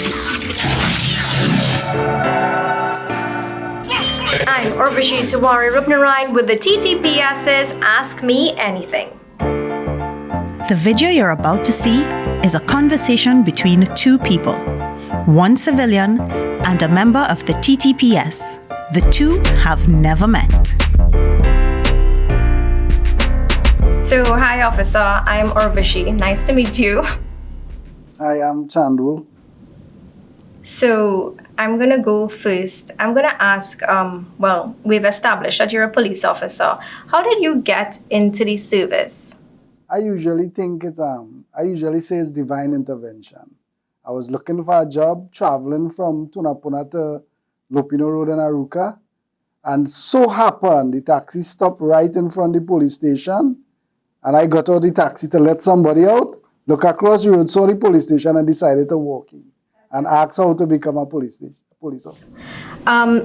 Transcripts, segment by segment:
I'm Urvashi Tiwari Roopnarine with the TTPS's Ask Me Anything. The video you're about to see is a conversation between two people, one civilian and a member of the TTPS. The two have never met. So, hi, officer. I'm Urvashi. Nice to meet you. Hi, I'm Chandool. So, I'm going to go first. I'm going to ask, we've established that you're a police officer. How did you get into the service? I usually say it's divine intervention. I was looking for a job, traveling from Tunapuna to Lopino Road in Aruka, and so happened the taxi stopped right in front of the police station, and I got out the taxi to let somebody out, look across the road, saw the police station, and decided to walk in and ask how to become a police officer.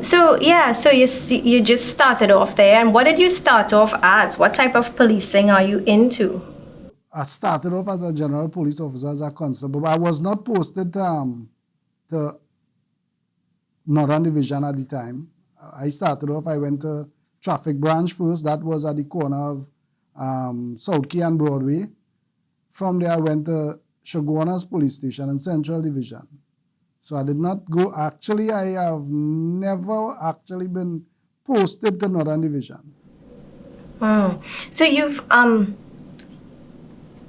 So you just started off there, and what did you start off as? What type of policing are you into? I started off as a general police officer, as a constable, but I was not posted to Northern Division at the time. I started off, I went to traffic branch first. That was at the corner of South Key and Broadway. From there, I went to Shoguana's police station in Central Division. So I did not go, actually, I have never actually been posted to Northern Division. So you've,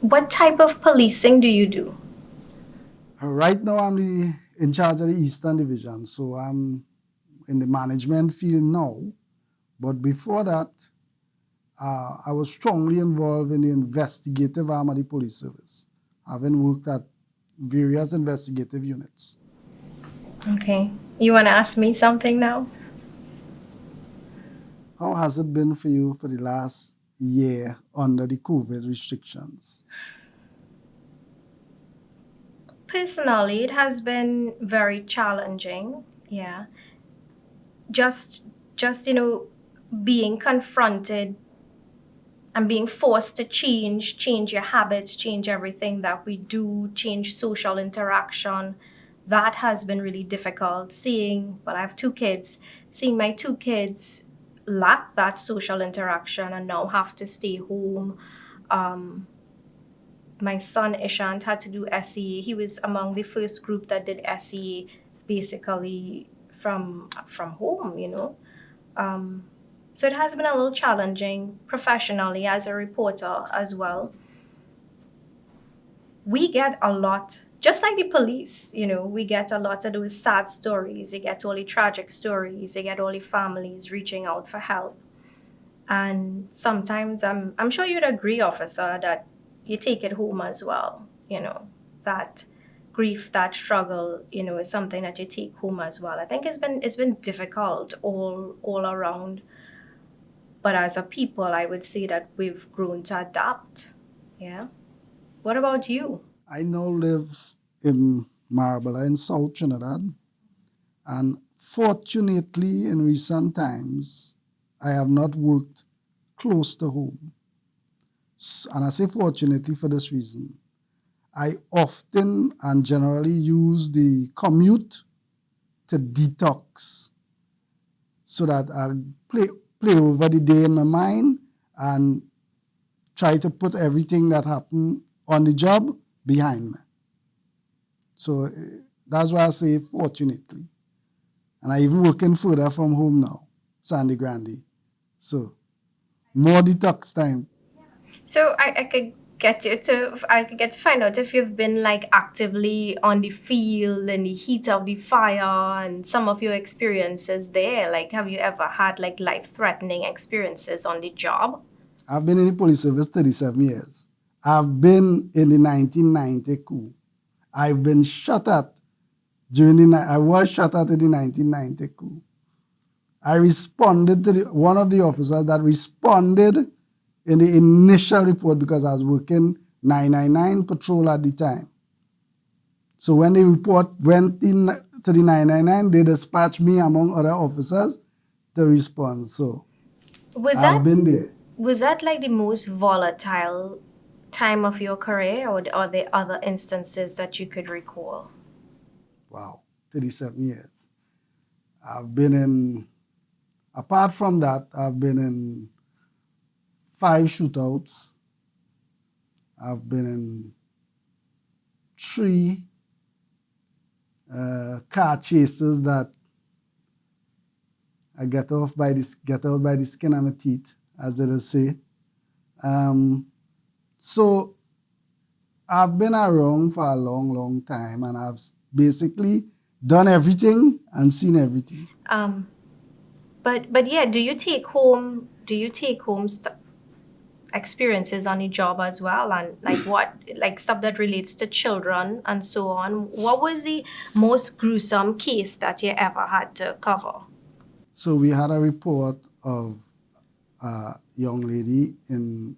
what type of policing do you do? Right now, I'm in charge of the Eastern Division, so I'm in the management field now. But before that, I was strongly involved in the investigative arm of the police service, having worked at various investigative units. Okay. You want to ask me something now? How has it been for you for the last year under the COVID restrictions? Personally, it has been very challenging. Yeah. Just being confronted and being forced to change your habits, change everything that we do, change social interaction. That has been really difficult. I have two kids, seeing my two kids lack that social interaction and now have to stay home. My son Ishant had to do SE. He was among the first group that did SE basically from home, So it has been a little challenging professionally as a reporter as well. We get a lot, just like the police, we get a lot of those sad stories. You get all the tragic stories. You get all the families reaching out for help. And sometimes I'm sure you'd agree, officer, that you take it home as well. That grief, that struggle, is something that you take home as well. I think it's been difficult all around. But as a people, I would say that we've grown to adapt. Yeah. What about you? I now live in Marabella in South Trinidad. And fortunately, in recent times, I have not worked close to home. And I say fortunately for this reason. I often and generally use the commute to detox so that I play over the day in my mind and try to put everything that happened on the job behind me. So that's why I say fortunately. And I even working further from home now, Sandy Grande. So more detox time. So I could get to find out if you've been actively on the field in the heat of the fire and some of your experiences there. Have you ever had life-threatening experiences on the job? I've been in the police service 37 years. I've been in the 1990 coup. I've been shot at I was shot at in the 1990 coup. I responded to one of the officers that responded in the initial report because I was working 999 patrol at the time. So when the report went in to the 999, they dispatched me among other officers to respond. So I've been there. Was that the most volatile time of your career, or are there other instances that you could recall? Wow, 37 years. I've been in, apart from that, I've been in 5 shootouts. I've been in 3 car chases that I get out by the skin of my teeth, as they say. So I've been around for a long, long time, and I've basically done everything and seen everything. But yeah, do you take home experiences on your job as well, and like stuff that relates to children and so on? What was the most gruesome case that you ever had to cover? So we had a report of a young lady in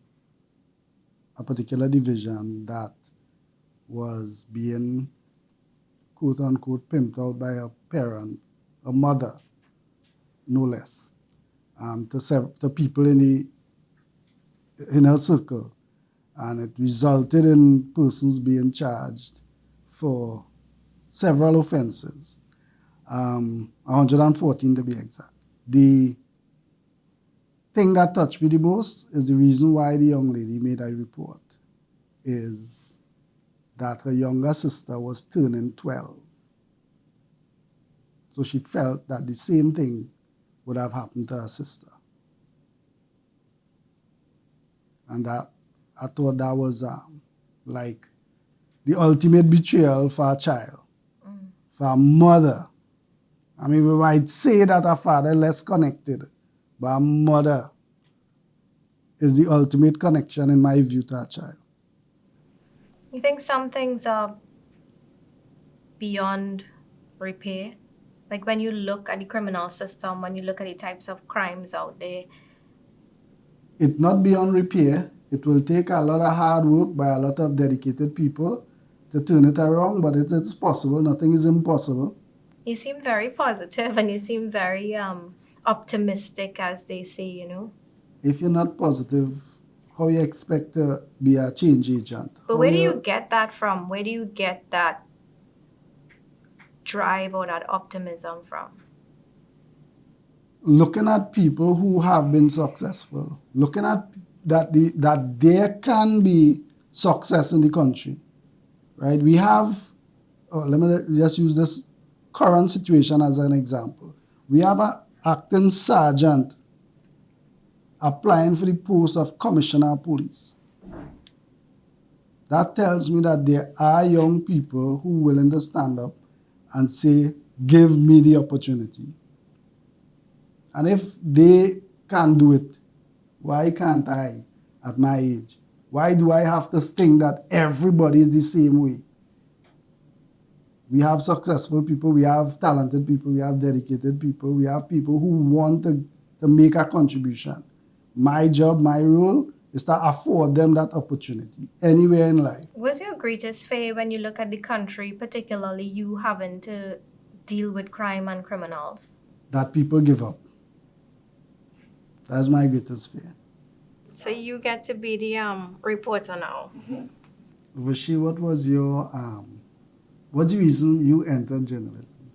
a particular division that was being quote unquote pimped out by a parent, a mother, no less, to people in her circle, and it resulted in persons being charged for several offenses, 114 to be exact. The thing that touched me the most is the reason why the young lady made a report is that her younger sister was turning 12. So she felt that the same thing would have happened to her sister. And that I thought that was like the ultimate betrayal for a child, for a mother. I mean, we might say that a father less connected, but a mother is the ultimate connection, in my view, to a child. You think some things are beyond repair? Like when you look at the criminal system, when you look at the types of crimes out there. It's not beyond repair. It will take a lot of hard work by a lot of dedicated people to turn it around, but it is possible. Nothing is impossible. You seem very positive and you seem very optimistic, as they say, you know. If you're not positive, how you expect to be a change agent? But where do you get that from? Where do you get that drive or that optimism from? Looking at people who have been successful, looking at that there can be success in the country, right? We have, let me just use this current situation as an example. We have an acting sergeant applying for the post of commissioner of police. That tells me that there are young people who are willing to stand up and say, give me the opportunity. And if they can do it, why can't I at my age? Why do I have to think that everybody is the same way? We have successful people, we have talented people, we have dedicated people, we have people who want to make a contribution. My job, my role is to afford them that opportunity anywhere in life. What's your greatest fear when you look at the country, particularly you having to deal with crime and criminals? That people give up. That's my greatest fear. So you get to be the reporter now. Urvashi, what was your, what's the reason you entered journalism?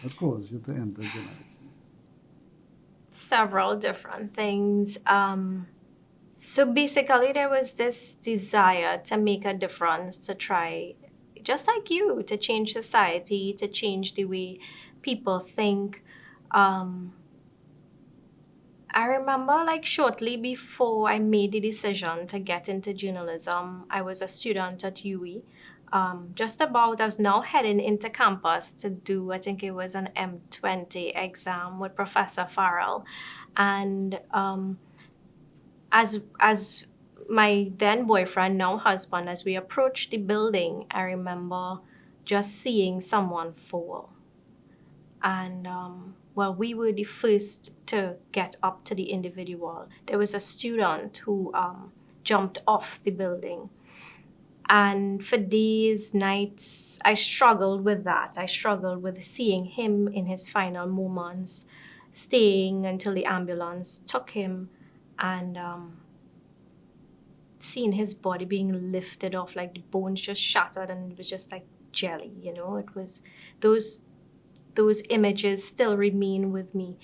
What caused you to enter journalism? Several different things. So basically, there was this desire to make a difference, to try, just like you, to change society, to change the way people think. I remember like shortly before I made the decision to get into journalism, I was a student at UWI. I was now heading into campus to do, I think it was an M20 exam with Professor Farrell. And as my then boyfriend, now husband, as we approached the building, I remember just seeing someone fall. And we were the first to get up to the individual. There was a student who jumped off the building. And for days, nights, I struggled with that. I struggled with seeing him in his final moments, staying until the ambulance took him, and seeing his body being lifted off, like the bones just shattered, and it was just like jelly, it was those images still remain with me.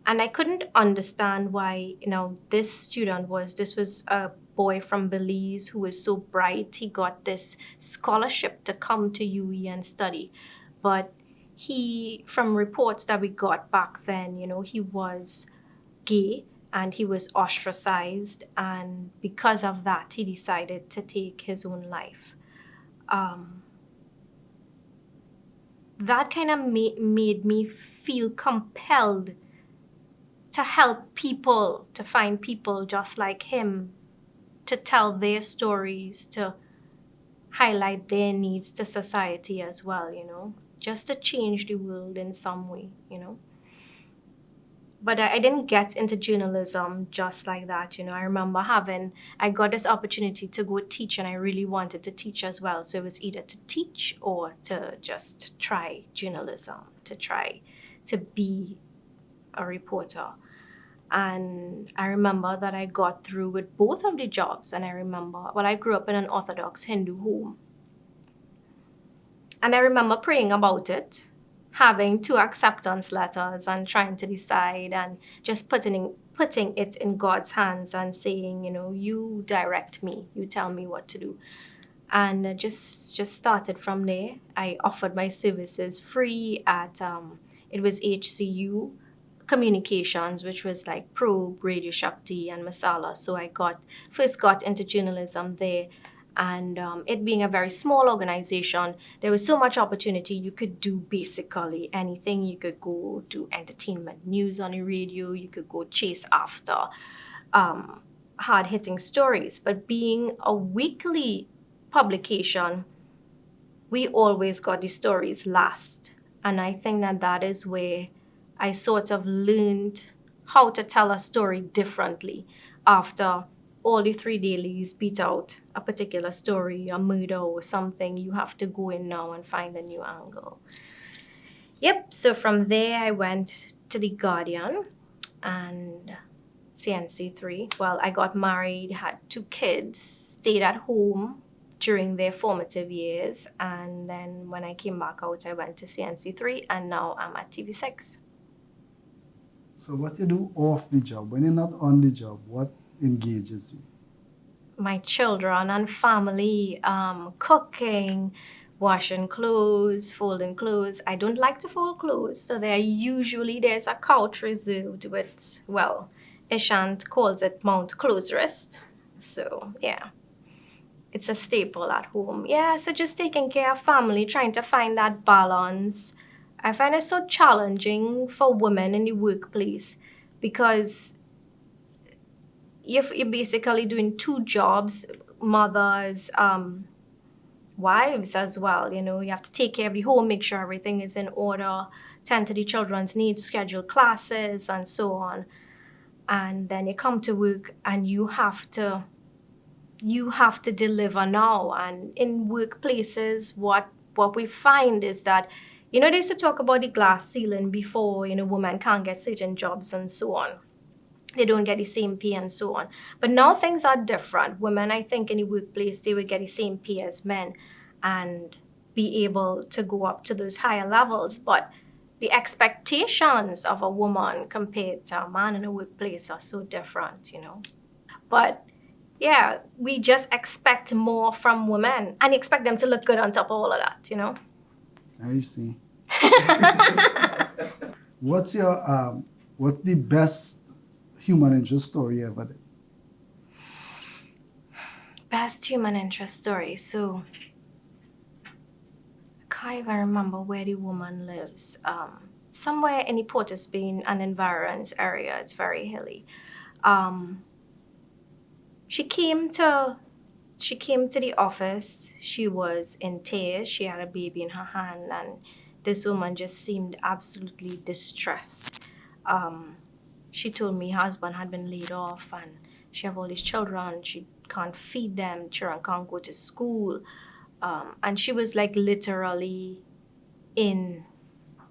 And I couldn't understand why, this was a boy from Belize who was so bright. He got this scholarship to come to UE and study. But from reports that we got back then, he was gay and he was ostracized. And because of that, he decided to take his own life. That kind of made me feel compelled to help people, to find people just like him, to tell their stories, to highlight their needs to society as well, just to change the world in some way, But I didn't get into journalism just like that, I remember I got this opportunity to go teach, and I really wanted to teach as well. So it was either to teach or to just try journalism, to try to be a reporter. And I remember that I got through with both of the jobs. And I grew up in an Orthodox Hindu home. And I remember praying about it, having 2 acceptance letters and trying to decide and just putting it in God's hands and saying, you direct me, you tell me what to do. And just started from there. I offered my services free at, it was HCU Communications, which was like Probe, Radio Shakti, and Masala. So I first got into journalism there. And it being a very small organization, there was so much opportunity. You could do basically anything. You could go do entertainment news on the radio. You could go chase after hard-hitting stories. But being a weekly publication, we always got the stories last. And I think that is where I sort of learned how to tell a story differently after all the 3 dailies beat out a particular story, a murder or something. You have to go in now and find a new angle. Yep, so from there I went to The Guardian and CNC3. Well, I got married, had 2 kids, stayed at home during their formative years. And then when I came back out, I went to CNC3, and now I'm at TV6. So what you do off the job, when you're not on the job, what engages you? My children and family, cooking, washing clothes, folding clothes. I don't like to fold clothes, so there's a couch reserved with, well, Ishant calls it Mount Clothes Rest. So yeah, it's a staple at home. Yeah, so just taking care of family, trying to find that balance. I find it so challenging for women in the workplace because you're basically doing 2 jobs, mothers, wives as well. You have to take care of the home, make sure everything is in order, tend to the children's needs, schedule classes, and so on. And then you come to work and you have to deliver now. And in workplaces, what we find is that, they used to talk about the glass ceiling before, women can't get certain jobs and so on. They don't get the same pay and so on. But now things are different. Women, I think, in the workplace, they would get the same pay as men and be able to go up to those higher levels. But the expectations of a woman compared to a man in a workplace are so different, But yeah, we just expect more from women and expect them to look good on top of all of that, I see. What's the best human interest story you ever did? Best human interest story. So I can't even remember where the woman lives. Somewhere in the Port of Spain and environs area. It's very hilly. She came to the office. She was in tears. She had a baby in her hand, and this woman just seemed absolutely distressed. She told me her husband had been laid off, and she have all these children. She can't feed them. Children can't go to school. And she was like literally in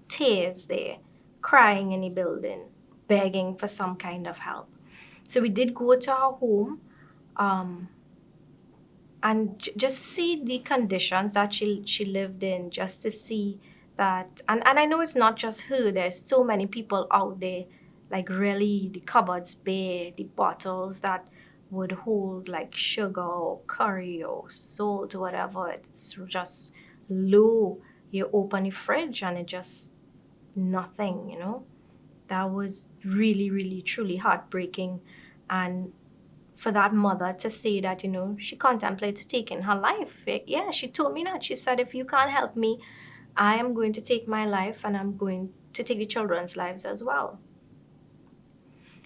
tears there, crying in the building, begging for some kind of help. So we did go to her home. And just to see the conditions that she lived in, just to see that, and I know it's not just her, there's so many people out there, like really the cupboards bare, the bottles that would hold like sugar or curry or salt or whatever, it's just low. You open the fridge and it just nothing, you know. That was really, really, truly heartbreaking. And for that mother to say that, you know, she contemplates taking her life. Yeah, she told me that. She said, if you can't help me, I am going to take my life and I'm going to take the children's lives as well.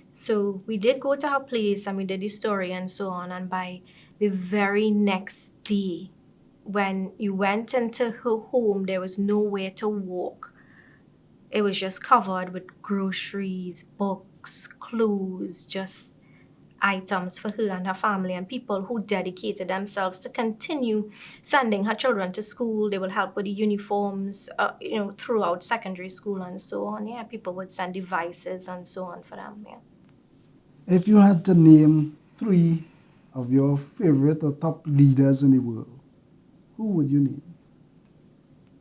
So we did go to her place and we did the story and so on. And by the very next day, when you went into her home, there was nowhere to walk. It was just covered with groceries, books, clothes, just items for her and her family, and people who dedicated themselves to continue sending her children to school. They will help with the uniforms, you know, throughout secondary school and so on. Yeah, people would send devices and so on for them. Yeah. If you had to name 3 of your favorite or top leaders in the world, who would you name?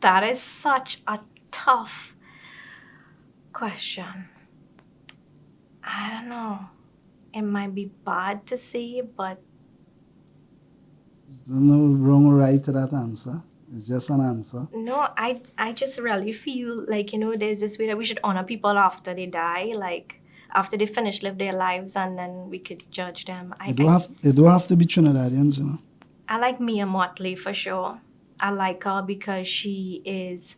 That is such a tough question. I don't know. It might be bad to say, but There's no wrong or right to that answer. It's just an answer. no, I just really feel like, you know, there's this way that we should honor people after they die, like after they finish live their lives, and then we could judge them. It don't have to be Trinidadians, you know. I like Mia Motley for sure. I like her because she is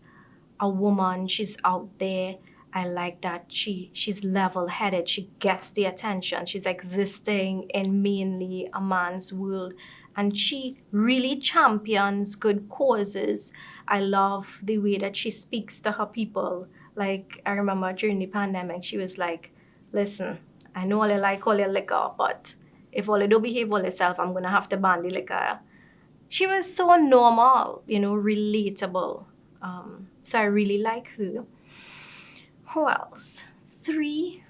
a woman. She's out there. I like that she's level-headed. She gets the attention. She's existing in mainly a man's world, and she really champions good causes. I love the way that she speaks to her people. Like I remember during the pandemic, she was like, "Listen, I know all you like all your liquor, but if all you don't behave all yourself, I'm gonna have to ban the liquor." She was so normal, you know, relatable. So I really like her. Who else? 3.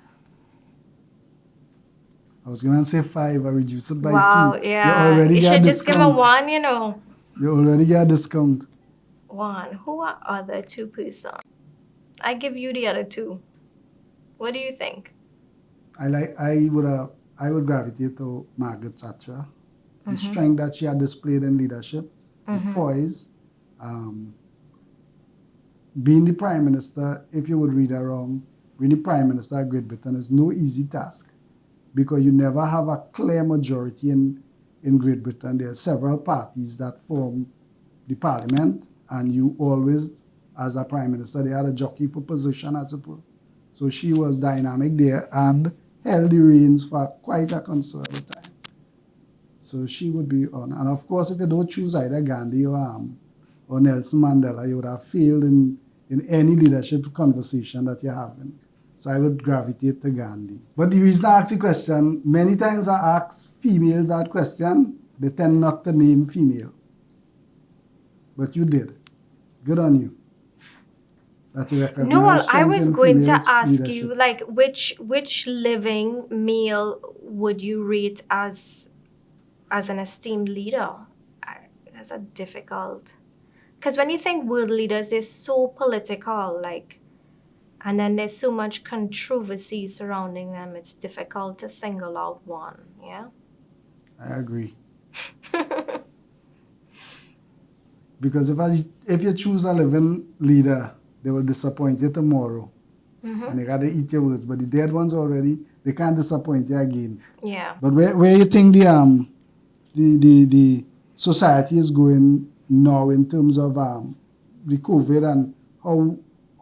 I was gonna say 5, I reduced it by 2. Wow, yeah. You already You get a should just give her discount. 1, you know. You already get a discount. 1. Who are other 2 persons? I give you the other 2. What do you think? I would gravitate to Margaret Thatcher. The strength that she had displayed in leadership, the poise, being the Prime Minister, if you would read her wrong, being the Prime Minister of Great Britain is no easy task because you never have a clear majority in Great Britain. There are several parties that form the parliament, and you always, as a Prime Minister, they had a jockey for position, as it were. So she was dynamic there and held the reins for quite a considerable time. So she would be on. And of course, if you don't choose either Gandhi or Nelson Mandela, you would have failed in any leadership conversation that you're having. So I would gravitate to Gandhi. But the reason I ask the question, many times I ask females that question, they tend not to name female. But you did. Good on you. That you recognize No, I strength was in going to female ask leadership. you, like, which living male would you rate as an esteemed leader? That's a difficult. Because when you think world leaders, they're so political, like, and then there's so much controversy surrounding them. It's difficult to single out one. Yeah. I agree. Because if you choose a living leader, they will disappoint you tomorrow. And they got to eat your words. But the dead ones already, they can't disappoint you again. Yeah. But where you think the society is going now in terms of the COVID and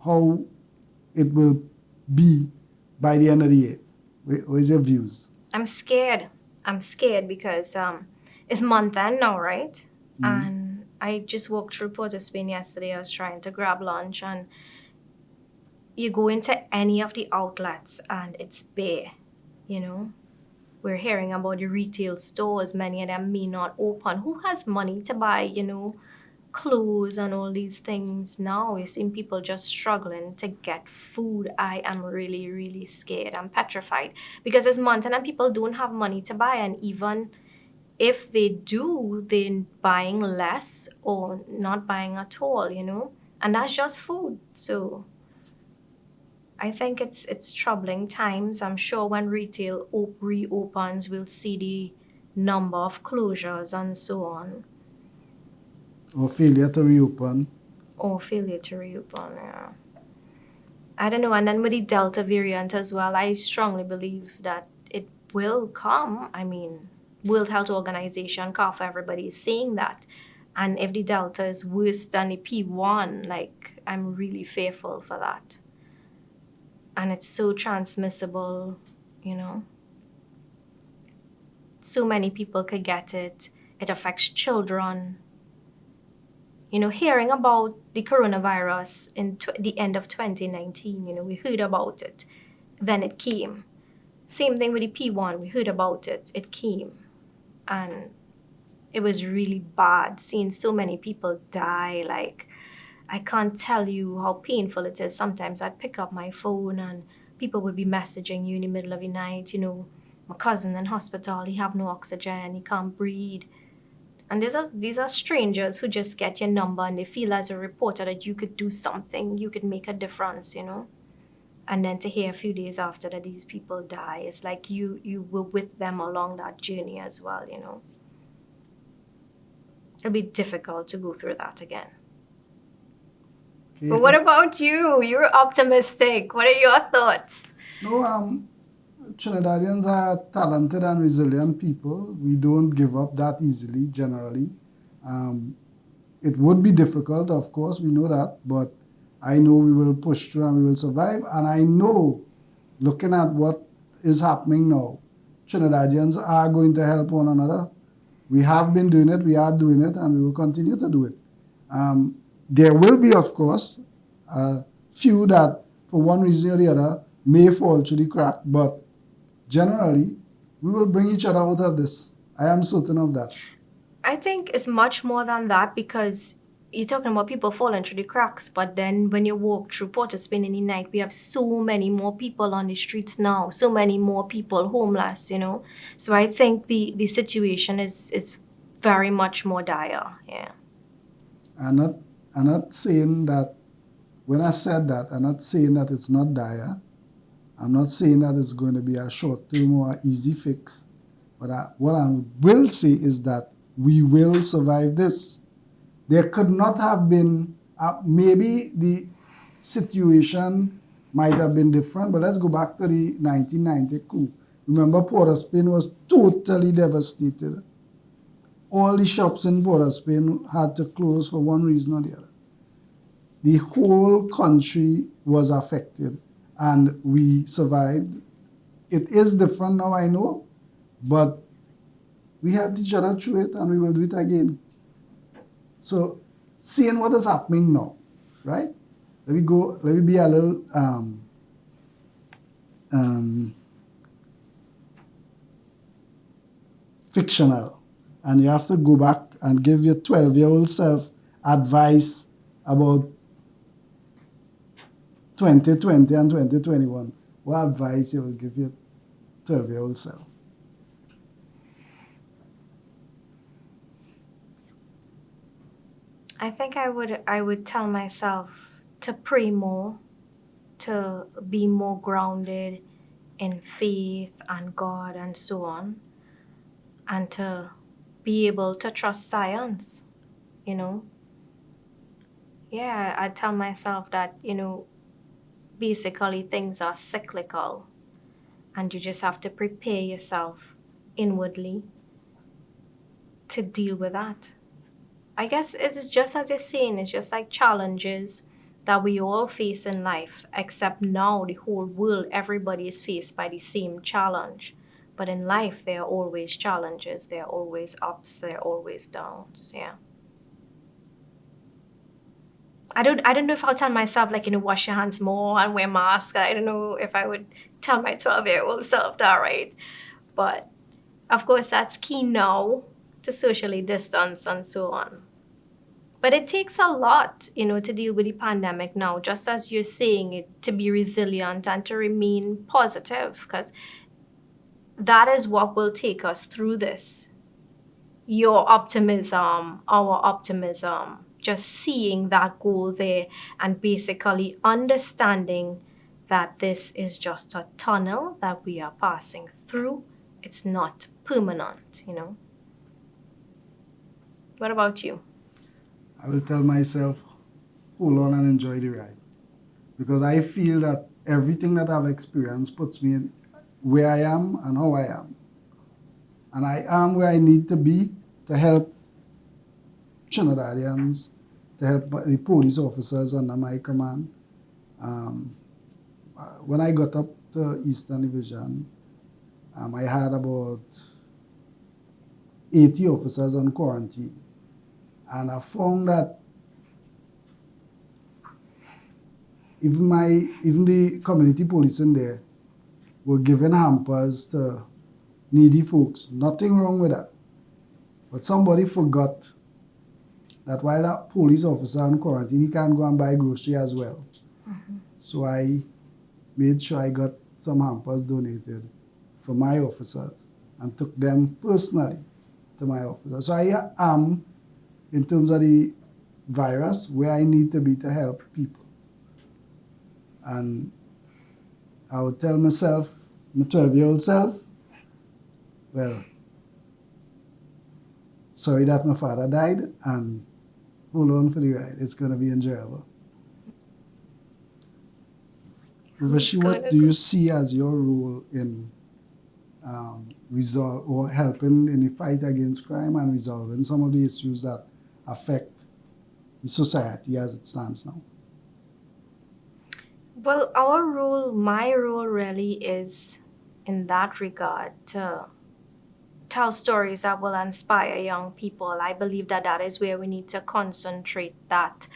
how it will be by the end of the year? Where's your views? I'm scared. I'm scared because it's month end now, right? And I just walked through Port of Spain yesterday. I was trying to grab lunch, and you go into any of the outlets and it's bare, you know. We're hearing about the retail stores. Many of them may not open. Who has money to buy, you know, clothes and all these things now? You've seen people just struggling to get food. I am really, really scared. I'm petrified because it's mountain and people don't have money to buy. And even if they do, they're buying less or not buying at all, you know? And that's just food. So I think it's troubling times. I'm sure when retail reopens, we'll see the number of closures and so on, or failure to reopen. or failure to reopen. Yeah. I don't know. And then with the Delta variant as well, I strongly believe that it will come. I mean, World Health Organization, cough, everybody is saying that. And if the Delta is worse than the P1, like, I'm really fearful for that. And it's so transmissible, you know. So many people could get it. It affects children. You know, hearing about the coronavirus in the end of 2019, you know, we heard about it. Then it came. Same thing with the P1, we heard about it. It came. And it was really bad seeing so many people die. Like, I can't tell you how painful it is. Sometimes I'd pick up my phone and people would be messaging you in the middle of the night, you know, my cousin in hospital, he have no oxygen, he can't breathe. And these are strangers who just get your number and they feel as a reporter that you could do something, you could make a difference, you know. And then to hear a few days after that these people die, it's like you were with them along that journey as well, you know. It'll be difficult to go through that again. Okay. But what about you? You're optimistic. What are your thoughts? No, Trinidadians are talented and resilient people. We don't give up that easily, generally. It would be difficult, of course, we know that, but I know we will push through and we will survive. And I know, looking at what is happening now, Trinidadians are going to help one another. We have been doing it, we are doing it, and we will continue to do it. There will be, of course, a few that, for one reason or the other, may fall through the crack, but generally, we will bring each other out of this. I am certain of that. I think it's much more than that, because you're talking about people falling through the cracks, but then when you walk through Port of Spain in the night, we have so many more people on the streets now, so many more people homeless, you know. So I think the situation is very much more dire, yeah. I'm not saying that, when I said that, I'm not saying that it's not dire. I'm not saying that it's going to be a short-term or easy fix. But what I will say is that we will survive this. There could not have been, maybe the situation might have been different, but let's go back to the 1990 coup. Remember, Port of Spain was totally devastated. All the shops in Port of Spain had to close for one reason or the other. The whole country was affected, and we survived. It is different now, I know, but we helped each other through it, and we will do it again. So, seeing what is happening now, right? Let me be a little fictional. And you have to go back and give your 12-year-old self advice about 2020 and 2021. What advice you will give your 12-year-old self? I think I would tell myself to pray more, to be more grounded in faith and God and so on, and to be able to trust science, you know. Yeah, I tell myself that, you know, basically things are cyclical and you just have to prepare yourself inwardly to deal with that. I guess it's just as you're saying, it's just like challenges that we all face in life, except now the whole world, everybody is faced by the same challenge. But in life, there are always challenges, there are always ups, there are always downs, yeah. I don't know if I'll tell myself, like, you know, wash your hands more and wear masks. I don't know if I would tell my 12-year-old self that, right? But of course, that's key now, to socially distance and so on. But it takes a lot, you know, to deal with the pandemic now, just as you're saying it, to be resilient and to remain positive, because that is what will take us through this. your optimism, our optimism, just seeing that goal there and basically understanding that this is just a tunnel that we are passing through. It's not permanent, you know. What about you? I will tell myself, hold on and enjoy the ride. Because I feel that everything that I've experienced puts me in where I am and how I am. And I am where I need to be to help Trinidadians, to help the police officers under my command. Um, when I got up to Eastern Division, I had about 80 officers on quarantine. And I found that even the community policing there were giving hampers to needy folks. Nothing wrong with that. But somebody forgot that while that police officer on quarantine, he can't go and buy grocery as well. Mm-hmm. So I made sure I got some hampers donated for my officers and took them personally to my officers. So I am, in terms of the virus, where I need to be to help people. And I would tell myself, my 12-year-old self, well, sorry that my father died, and hold on for the ride. It's going to be enjoyable. Urvashi, what do you see as your role in resolve or helping in the fight against crime and resolving some of the issues that affect the society as it stands now? Well, our role, my role really is in that regard to tell stories that will inspire young people. I believe that that is where we need to concentrate that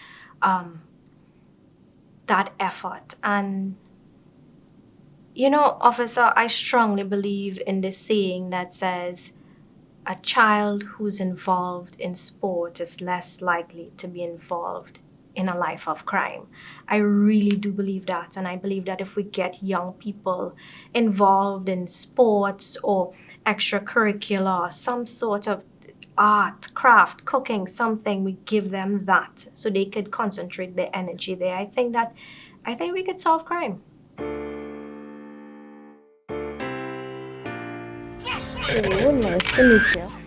that effort. And you know, officer, I strongly believe in this saying that says a child who's involved in sport is less likely to be involved in a life of crime. I really do believe that. And I believe that if we get young people involved in sports or extracurricular, some sort of art, craft, cooking, something, we give them that so they could concentrate their energy there. I think we could solve crime. So nice to meet you.